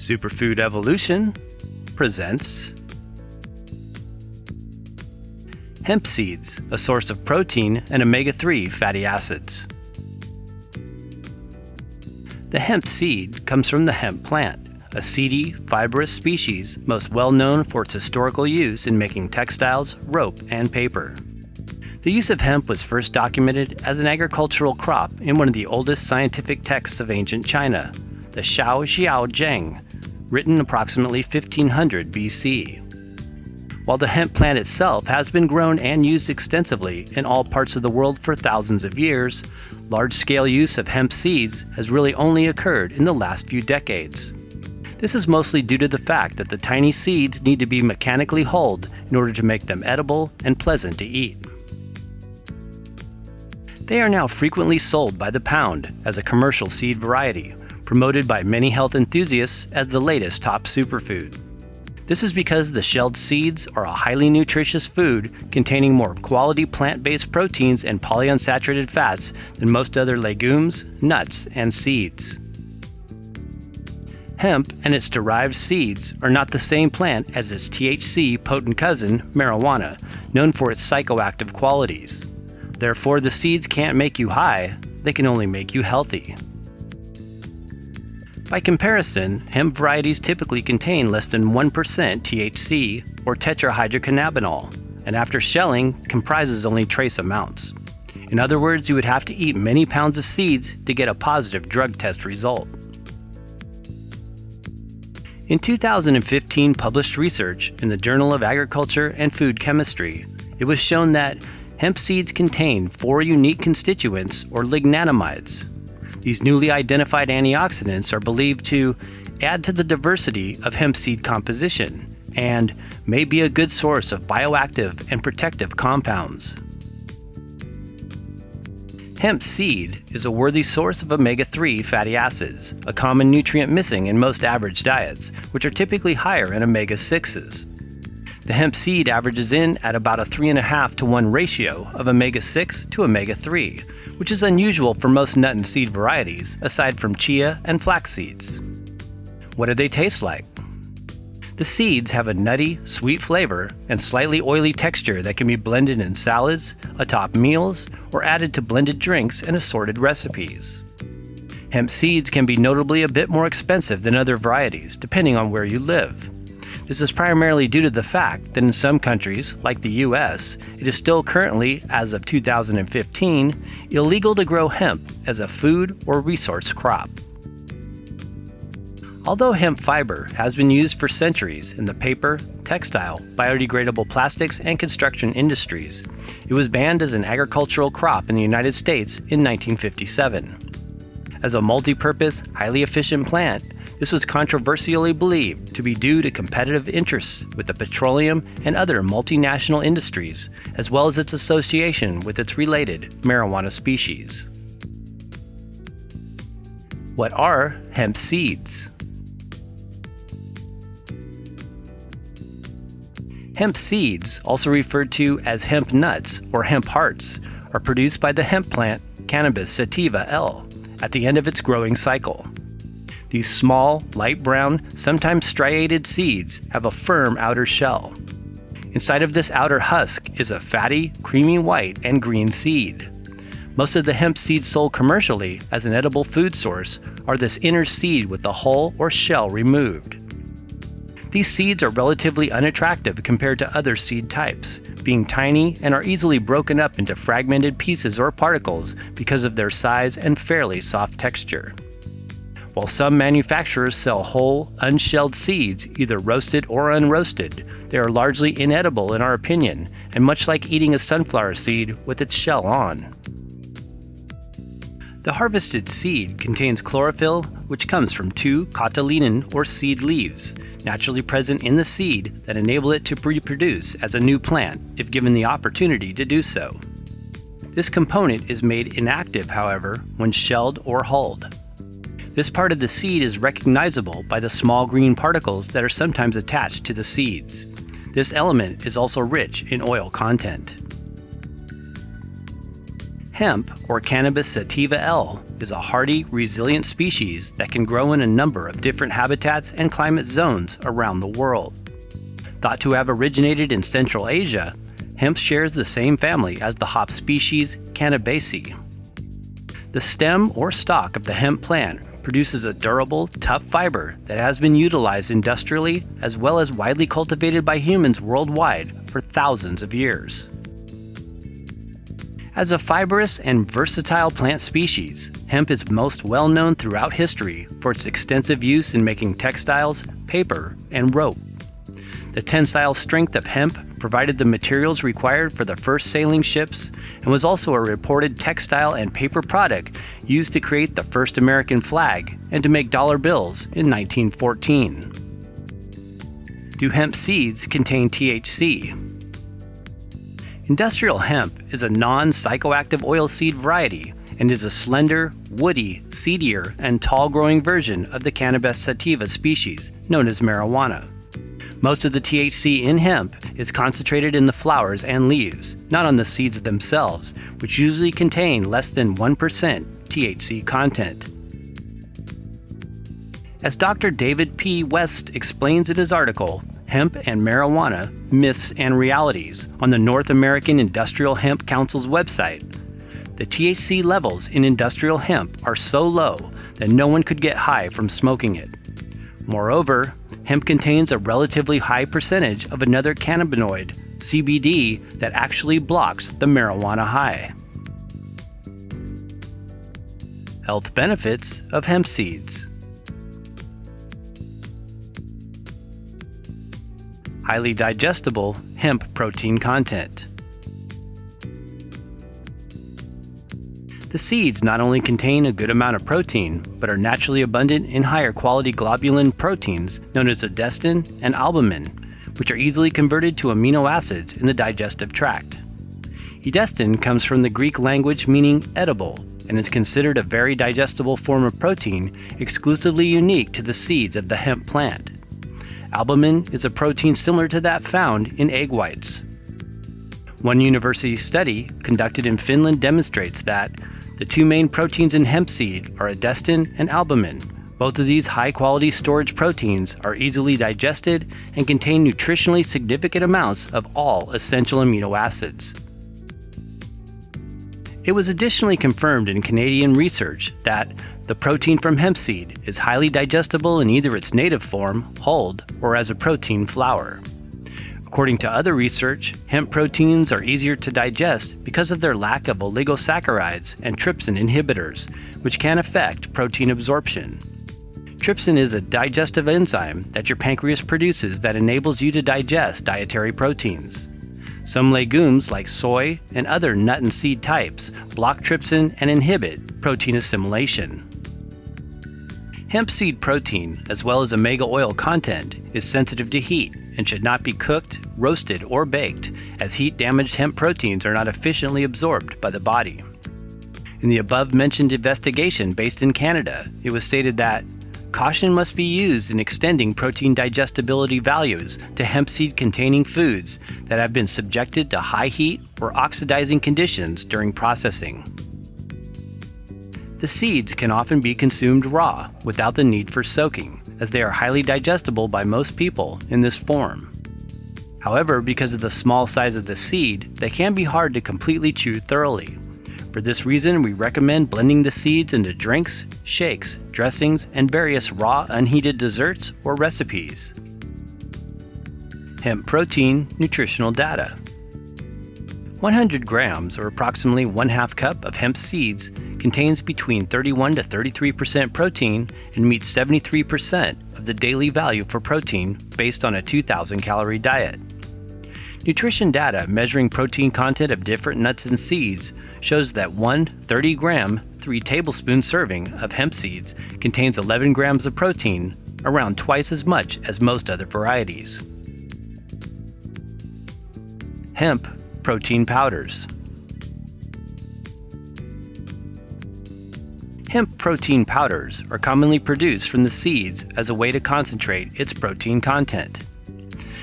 Superfood Evolution presents hemp seeds, a source of protein and omega-3 fatty acids. The hemp seed comes from the hemp plant, a seedy, fibrous species most well known for its historical use in making textiles, rope, and paper. The use of hemp was first documented as an agricultural crop in one of the oldest scientific texts of ancient China, the Shao Xiao Zheng, written approximately 1500 BC. While the hemp plant itself has been grown and used extensively in all parts of the world for thousands of years, large-scale use of hemp seeds has really only occurred in the last few decades. This is mostly due to the fact that the tiny seeds need to be mechanically hulled in order to make them edible and pleasant to eat. They are now frequently sold by the pound as a commercial seed variety, promoted by many health enthusiasts as the latest top superfood. This is because the shelled seeds are a highly nutritious food containing more quality plant-based proteins and polyunsaturated fats than most other legumes, nuts, and seeds. Hemp and its derived seeds are not the same plant as its THC potent cousin, marijuana, known for its psychoactive qualities. Therefore, the seeds can't make you high, they can only make you healthy. By comparison, hemp varieties typically contain less than 1% THC or tetrahydrocannabinol, and after shelling, comprises only trace amounts. In other words, you would have to eat many pounds of seeds to get a positive drug test result. In 2015 published research in the Journal of Agriculture and Food Chemistry, it was shown that hemp seeds contain 4 unique constituents or lignanamides. These newly identified antioxidants are believed to add to the diversity of hemp seed composition and may be a good source of bioactive and protective compounds. Hemp seed is a worthy source of omega-3 fatty acids, a common nutrient missing in most average diets, which are typically higher in omega-6s. The hemp seed averages in at about a 3.5 to 1 ratio of omega-6 to omega-3, which is unusual for most nut and seed varieties, aside from chia and flax seeds. What do they taste like? The seeds have a nutty, sweet flavor and slightly oily texture that can be blended in salads, atop meals, or added to blended drinks and assorted recipes. Hemp seeds can be notably a bit more expensive than other varieties, depending on where you live. This is primarily due to the fact that in some countries, like the US, it is still currently, as of 2015, illegal to grow hemp as a food or resource crop. Although hemp fiber has been used for centuries in the paper, textile, biodegradable plastics, and construction industries, it was banned as an agricultural crop in the United States in 1957. As a multi-purpose, highly efficient plant, this was controversially believed to be due to competitive interests with the petroleum and other multinational industries, as well as its association with its related marijuana species. What are hemp seeds? Hemp seeds, also referred to as hemp nuts or hemp hearts, are produced by the hemp plant Cannabis sativa L at the end of its growing cycle. These small, light brown, sometimes striated seeds have a firm outer shell. Inside of this outer husk is a fatty, creamy white and green seed. Most of the hemp seeds sold commercially as an edible food source are this inner seed with the hull or shell removed. These seeds are relatively unattractive compared to other seed types, being tiny and are easily broken up into fragmented pieces or particles because of their size and fairly soft texture. While some manufacturers sell whole, unshelled seeds, either roasted or unroasted, they are largely inedible in our opinion, and much like eating a sunflower seed with its shell on. The harvested seed contains chlorophyll, which comes from 2 cotyledon or seed leaves, naturally present in the seed that enable it to reproduce as a new plant if given the opportunity to do so. This component is made inactive, however, when shelled or hulled. This part of the seed is recognizable by the small green particles that are sometimes attached to the seeds. This element is also rich in oil content. Hemp, or Cannabis sativa L, is a hardy, resilient species that can grow in a number of different habitats and climate zones around the world. Thought to have originated in Central Asia, hemp shares the same family as the hop species Cannabaceae. The stem or stalk of the hemp plant produces a durable, tough fiber that has been utilized industrially as well as widely cultivated by humans worldwide for thousands of years. As a fibrous and versatile plant species, hemp is most well known throughout history for its extensive use in making textiles, paper, and rope. The tensile strength of hemp provided the materials required for the first sailing ships and was also a reported textile and paper product used to create the first American flag and to make dollar bills in 1914. Do hemp seeds contain THC? Industrial hemp is a non-psychoactive oilseed variety and is a slender, woody, seedier, and tall-growing version of the Cannabis sativa species, known as marijuana. Most of the THC in hemp is concentrated in the flowers and leaves, not on the seeds themselves, which usually contain less than 1% THC content. As Dr. David P. West explains in his article, Hemp and Marijuana, Myths and Realities, on the North American Industrial Hemp Council's website, the THC levels in industrial hemp are so low that no one could get high from smoking it. Moreover, hemp contains a relatively high percentage of another cannabinoid, CBD, that actually blocks the marijuana high. Health benefits of hemp seeds. Highly digestible hemp protein content. The seeds not only contain a good amount of protein, but are naturally abundant in higher quality globulin proteins known as edestin and albumin, which are easily converted to amino acids in the digestive tract. Edestin comes from the Greek language meaning edible and is considered a very digestible form of protein exclusively unique to the seeds of the hemp plant. Albumin is a protein similar to that found in egg whites. One university study conducted in Finland demonstrates that the two main proteins in hemp seed are edestin and albumin. Both of these high-quality storage proteins are easily digested and contain nutritionally significant amounts of all essential amino acids. It was additionally confirmed in Canadian research that the protein from hemp seed is highly digestible in either its native form, hulled, or as a protein flour. According to other research, hemp proteins are easier to digest because of their lack of oligosaccharides and trypsin inhibitors, which can affect protein absorption. Trypsin is a digestive enzyme that your pancreas produces that enables you to digest dietary proteins. Some legumes, like soy and other nut and seed types, block trypsin and inhibit protein assimilation. Hemp seed protein, as well as omega oil content, is sensitive to heat and should not be cooked, roasted, or baked, as heat-damaged hemp proteins are not efficiently absorbed by the body. In the above-mentioned investigation based in Canada, it was stated that caution must be used in extending protein digestibility values to hemp seed-containing foods that have been subjected to high heat or oxidizing conditions during processing. The seeds can often be consumed raw without the need for soaking, as they are highly digestible by most people in this form. However, because of the small size of the seed, they can be hard to completely chew thoroughly. For this reason, we recommend blending the seeds into drinks, shakes, dressings, and various raw, unheated desserts or recipes. Hemp protein nutritional data. 100 grams, or approximately 1/2 cup of hemp seeds, contains between 31 to 33% protein and meets 73% of the daily value for protein based on a 2,000 calorie diet. Nutrition data measuring protein content of different nuts and seeds shows that one 30-gram, 3 tablespoon serving of hemp seeds contains 11 grams of protein, around twice as much as most other varieties. Hemp protein powders. Hemp protein powders are commonly produced from the seeds as a way to concentrate its protein content.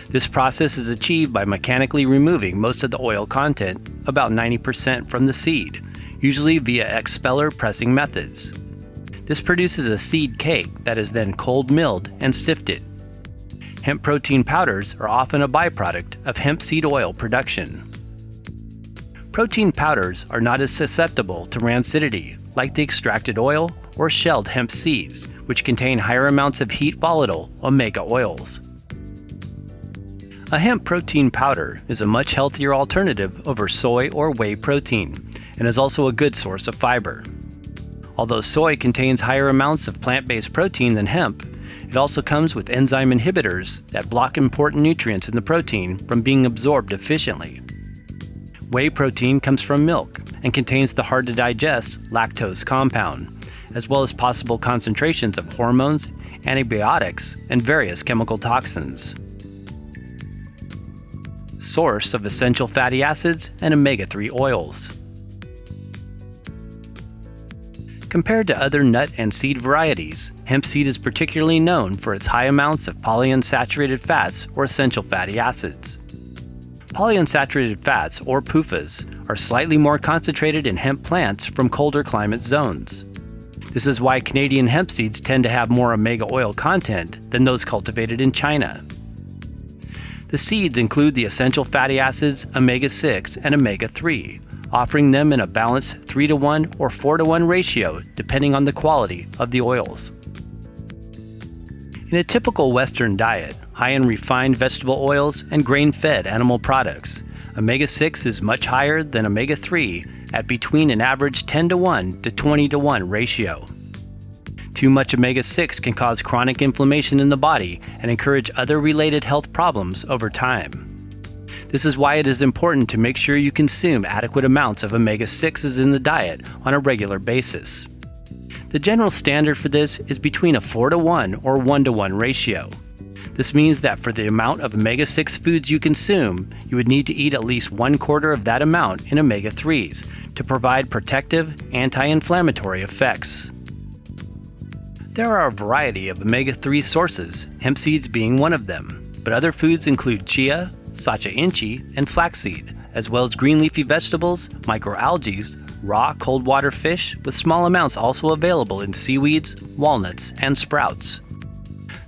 This process is achieved by mechanically removing most of the oil content, about 90%, from the seed, usually via expeller pressing methods. This produces a seed cake that is then cold milled and sifted. Hemp protein powders are often a byproduct of hemp seed oil production. Protein powders are not as susceptible to rancidity like the extracted oil or shelled hemp seeds, which contain higher amounts of heat-volatile omega oils. A hemp protein powder is a much healthier alternative over soy or whey protein, and is also a good source of fiber. Although soy contains higher amounts of plant-based protein than hemp, it also comes with enzyme inhibitors that block important nutrients in the protein from being absorbed efficiently. Whey protein comes from milk and contains the hard-to-digest lactose compound, as well as possible concentrations of hormones, antibiotics, and various chemical toxins. Source of essential fatty acids and omega-3 oils. Compared to other nut and seed varieties, hemp seed is particularly known for its high amounts of polyunsaturated fats or essential fatty acids. Polyunsaturated fats, or PUFAs, are slightly more concentrated in hemp plants from colder climate zones. This is why Canadian hemp seeds tend to have more omega oil content than those cultivated in China. The seeds include the essential fatty acids omega-6 and omega-3, offering them in a balanced 3-to-1 or 4-to-1 ratio depending on the quality of the oils. In a typical Western diet, high in refined vegetable oils and grain-fed animal products, omega-6 is much higher than omega-3 at between an average 10-to-1 to 20-to-1 ratio. Too much omega-6 can cause chronic inflammation in the body and encourage other related health problems over time. This is why it is important to make sure you consume adequate amounts of omega-6s in the diet on a regular basis. The general standard for this is between a 4-to-1 or 1-to-1 ratio. This means that for the amount of omega-6 foods you consume, you would need to eat at least 1/4 of that amount in omega-3s to provide protective, anti-inflammatory effects. There are a variety of omega-3 sources, hemp seeds being one of them, but other foods include chia, sacha inchi, and flaxseed, as well as green leafy vegetables, microalgae, raw cold water fish, with small amounts also available in seaweeds, walnuts, and sprouts.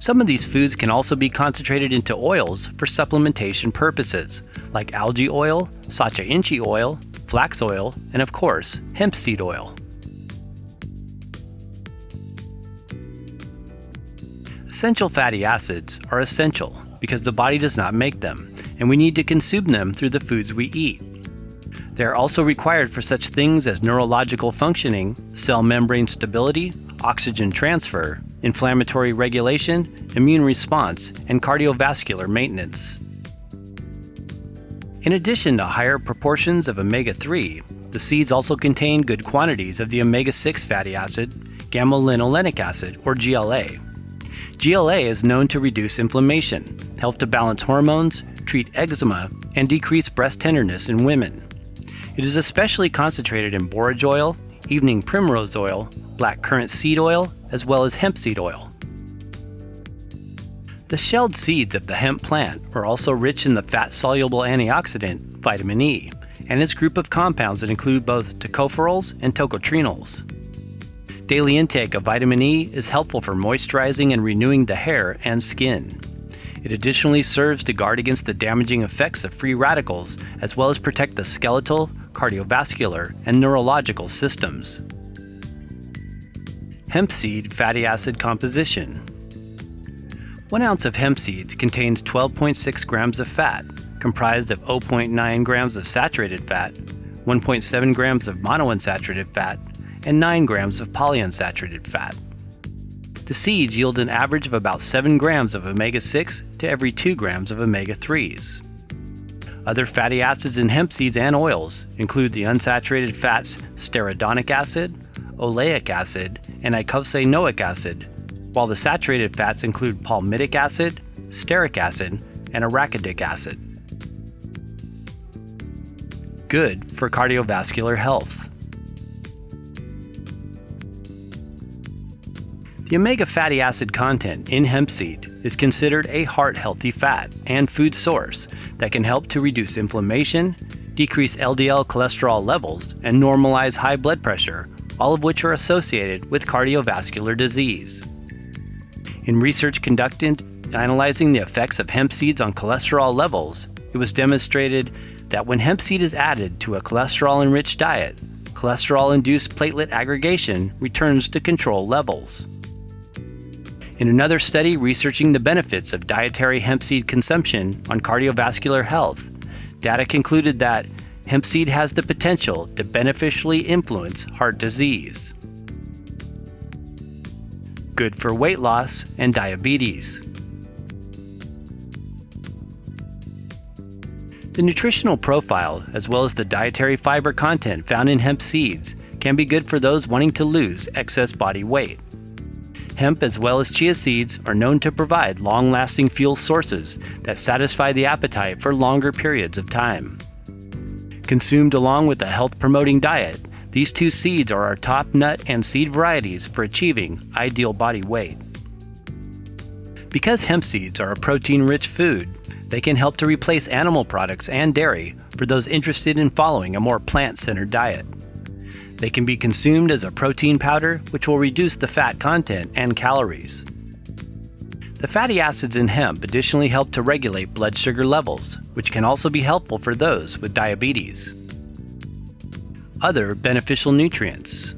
Some of these foods can also be concentrated into oils for supplementation purposes, like algae oil, sacha inchi oil, flax oil, and of course, hemp seed oil. Essential fatty acids are essential because the body does not make them, and we need to consume them through the foods we eat. They are also required for such things as neurological functioning, cell membrane stability, oxygen transfer, inflammatory regulation, immune response, and cardiovascular maintenance. In addition to higher proportions of omega-3, the seeds also contain good quantities of the omega-6 fatty acid, gamma-linolenic acid, or GLA. GLA is known to reduce inflammation, help to balance hormones, treat eczema, and decrease breast tenderness in women. It is especially concentrated in borage oil, evening primrose oil, black currant seed oil, as well as hemp seed oil. The shelled seeds of the hemp plant are also rich in the fat-soluble antioxidant vitamin E and its group of compounds that include both tocopherols and tocotrienols. Daily intake of vitamin E is helpful for moisturizing and renewing the hair and skin. It additionally serves to guard against the damaging effects of free radicals, as well as protect the skeletal, cardiovascular, and neurological systems. Hemp seed fatty acid composition. 1 ounce of hemp seeds contains 12.6 grams of fat, comprised of 0.9 grams of saturated fat, 1.7 grams of monounsaturated fat, and 9 grams of polyunsaturated fat. The seeds yield an average of about 7 grams of omega-6 to every 2 grams of omega-3s. Other fatty acids in hemp seeds and oils include the unsaturated fats stearidonic acid, oleic acid, and eicosanoic acid, while the saturated fats include palmitic acid, stearic acid, and arachidic acid. Good for cardiovascular health. The omega fatty acid content in hemp seed is considered a heart-healthy fat and food source that can help to reduce inflammation, decrease LDL cholesterol levels, and normalize high blood pressure, all of which are associated with cardiovascular disease. In research conducted analyzing the effects of hemp seeds on cholesterol levels, it was demonstrated that when hemp seed is added to a cholesterol-enriched diet, cholesterol-induced platelet aggregation returns to control levels. In another study researching the benefits of dietary hemp seed consumption on cardiovascular health, data concluded that hemp seed has the potential to beneficially influence heart disease. Good for weight loss and diabetes. The nutritional profile, as well as the dietary fiber content found in hemp seeds, can be good for those wanting to lose excess body weight. Hemp, as well as chia seeds, are known to provide long-lasting fuel sources that satisfy the appetite for longer periods of time. Consumed along with a health-promoting diet, these two seeds are our top nut and seed varieties for achieving ideal body weight. Because hemp seeds are a protein-rich food, they can help to replace animal products and dairy for those interested in following a more plant-centered diet. They can be consumed as a protein powder, which will reduce the fat content and calories. The fatty acids in hemp additionally help to regulate blood sugar levels, which can also be helpful for those with diabetes. Other beneficial nutrients.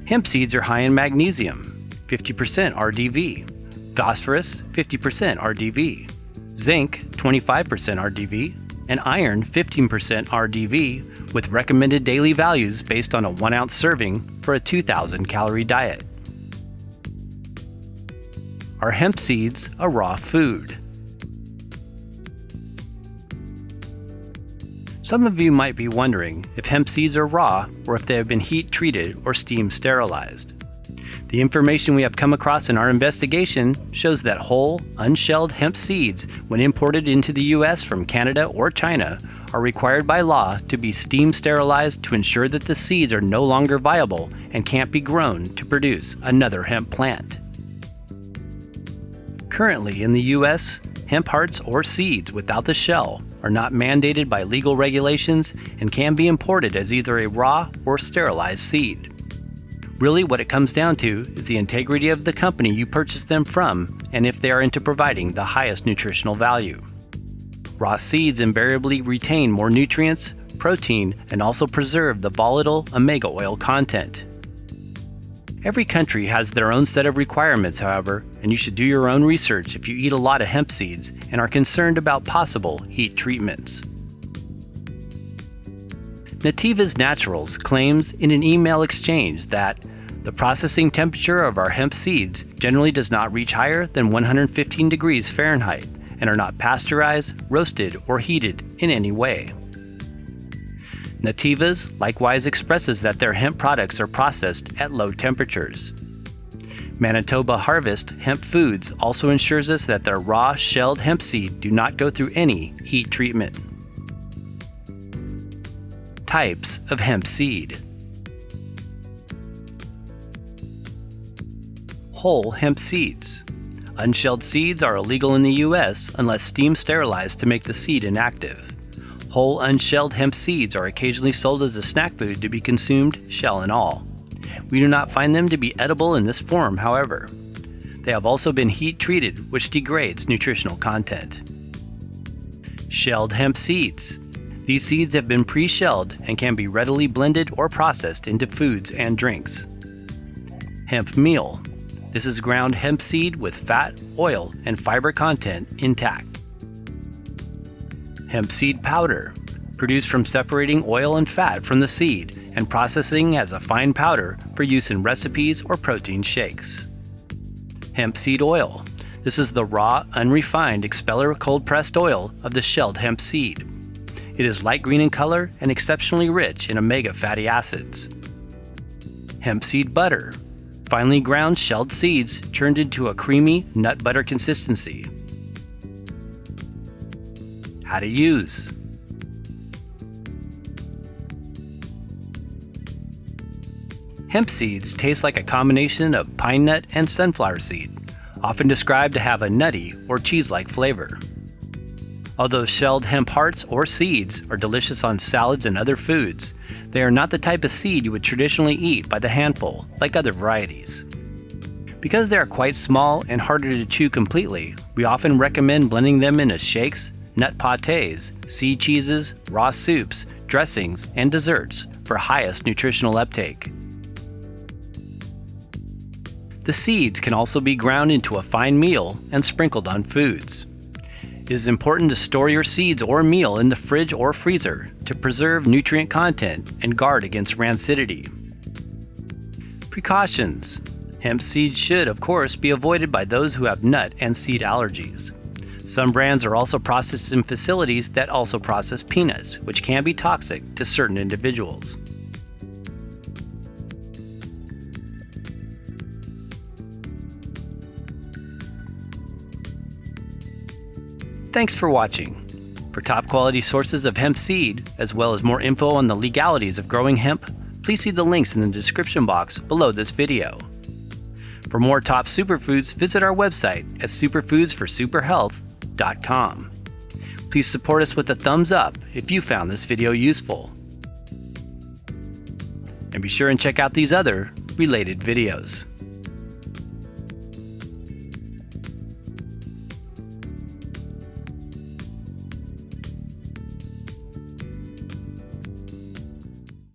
Hemp seeds are high in magnesium, 50% RDV, phosphorus, 50% RDV, zinc, 25% RDV, and iron, 15% RDV, with recommended daily values based on a 1-ounce serving for a 2,000 calorie diet. Are hemp seeds a raw food? Some of you might be wondering if hemp seeds are raw or if they have been heat treated or steam sterilized. The information we have come across in our investigation shows that whole, unshelled hemp seeds, when imported into the U.S. from Canada or China, are required by law to be steam sterilized to ensure that the seeds are no longer viable and can't be grown to produce another hemp plant. Currently in the U.S., hemp hearts or seeds without the shell are not mandated by legal regulations and can be imported as either a raw or sterilized seed. Really, what it comes down to is the integrity of the company you purchase them from and if they are into providing the highest nutritional value. Raw seeds invariably retain more nutrients, protein, and also preserve the volatile omega oil content. Every country has their own set of requirements, however, and you should do your own research if you eat a lot of hemp seeds and are concerned about possible heat treatments. Nativa's Naturals claims in an email exchange that the processing temperature of our hemp seeds generally does not reach higher than 115 degrees Fahrenheit and are not pasteurized, roasted, or heated in any way. Nativa's likewise expresses that their hemp products are processed at low temperatures. Manitoba Harvest Hemp Foods also ensures us that their raw shelled hemp seed do not go through any heat treatment. Types of hemp seed. Whole hemp seeds. Unshelled seeds are illegal in the U.S. unless steam sterilized to make the seed inactive. Whole unshelled hemp seeds are occasionally sold as a snack food to be consumed, shell and all. We do not find them to be edible in this form, however. They have also been heat treated, which degrades nutritional content. Shelled hemp seeds. These seeds have been pre-shelled and can be readily blended or processed into foods and drinks. Hemp meal. This is ground hemp seed with fat, oil, and fiber content intact. Hemp seed powder, produced from separating oil and fat from the seed and processing as a fine powder for use in recipes or protein shakes. Hemp seed oil. This is the raw, unrefined expeller cold-pressed oil of the shelled hemp seed. It is light green in color and exceptionally rich in omega fatty acids. Hemp seed butter. Finely ground shelled seeds churned into a creamy nut butter consistency. How to use. Hemp seeds taste like a combination of pine nut and sunflower seed, often described to have a nutty or cheese-like flavor. Although shelled hemp hearts or seeds are delicious on salads and other foods, they are not the type of seed you would traditionally eat by the handful, like other varieties. Because they are quite small and harder to chew completely, we often recommend blending them into shakes, nut pâtés, seed cheeses, raw soups, dressings, and desserts for highest nutritional uptake. The seeds can also be ground into a fine meal and sprinkled on foods. It is important to store your seeds or meal in the fridge or freezer to preserve nutrient content and guard against rancidity. Precautions. Hemp seeds should, of course, be avoided by those who have nut and seed allergies. Some brands are also processed in facilities that also process peanuts, which can be toxic to certain individuals. Thanks for watching. For top quality sources of hemp seed, as well as more info on the legalities of growing hemp, please see the links in the description box below this video. For more top superfoods, visit our website at superfoodsforsuperhealth.com. Please support us with a thumbs up if you found this video useful. And be sure and check out these other related videos.